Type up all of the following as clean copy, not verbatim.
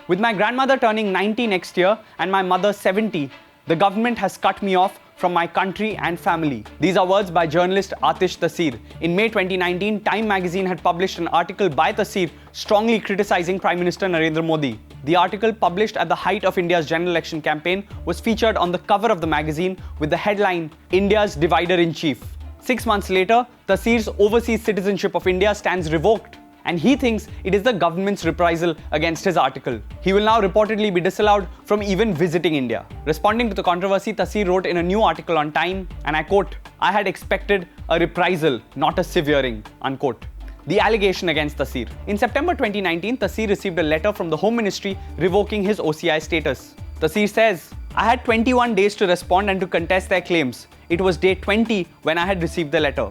With my grandmother turning 90 next year and my mother 70, the government has cut me off from my country and family. These are words by journalist Atish Taseer. In May 2019, Time magazine had published an article by Taseer strongly criticizing Prime Minister Narendra Modi. The article, published at the height of India's general election campaign, was featured on the cover of the magazine with the headline, "India's Divider-in-Chief." 6 months later, Taseer's overseas citizenship of India stands revoked, and he thinks it is the government's reprisal against his article. He will now reportedly be disallowed from even visiting India. Responding to the controversy, Taseer wrote in a new article on Time, and I quote, "I had expected a reprisal, not a severing," unquote. The allegation against Taseer. In September 2019, Taseer received a letter from the Home Ministry revoking his OCI status. Taseer says, "I had 21 days to respond and to contest their claims. It was day 20 when I had received the letter."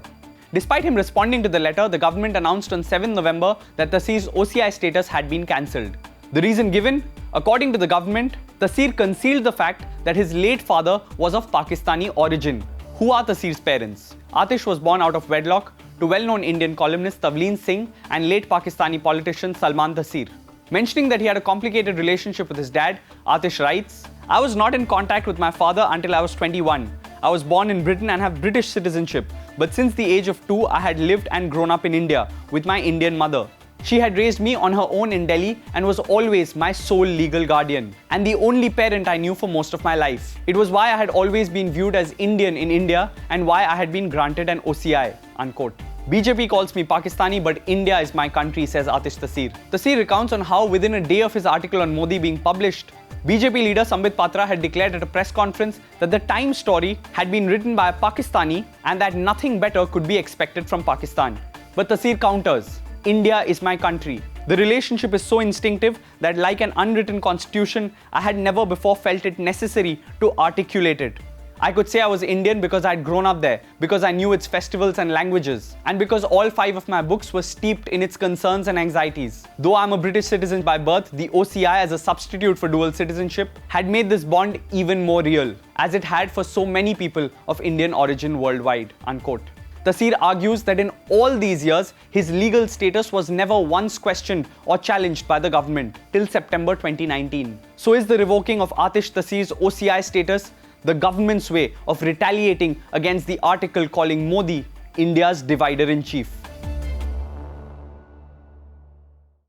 Despite him responding to the letter, the government announced on 7 November that Taseer's OCI status had been cancelled. The reason given? According to the government, Taseer concealed the fact that his late father was of Pakistani origin. Who are Taseer's parents? Atish was born out of wedlock to well-known Indian columnist Tavleen Singh and late Pakistani politician Salman Taseer. Mentioning that he had a complicated relationship with his dad, Atish writes, "I was not in contact with my father until I was 21. I was born in Britain and have British citizenship, but since the age of 2, I had lived and grown up in India with my Indian mother. She had raised me on her own in Delhi and was always my sole legal guardian, and the only parent I knew for most of my life. It was why I had always been viewed as Indian in India and why I had been granted an OCI," unquote. "BJP calls me Pakistani, but India is my country," says Atish Taseer. Taseer recounts on how within a day of his article on Modi being published, BJP leader Sambit Patra had declared at a press conference that the Time story had been written by a Pakistani and that nothing better could be expected from Pakistan. But Taseer counters, "India is my country. The relationship is so instinctive that, like an unwritten constitution, I had never before felt it necessary to articulate it. I could say I was Indian because I had grown up there, because I knew its festivals and languages, and because all 5 of my books were steeped in its concerns and anxieties. Though I am a British citizen by birth, the OCI as a substitute for dual citizenship had made this bond even more real, as it had for so many people of Indian origin worldwide," unquote. Taseer argues that in all these years, his legal status was never once questioned or challenged by the government till September 2019. So is the revoking of Atish Taseer's OCI status the government's way of retaliating against the article calling Modi India's divider-in-chief?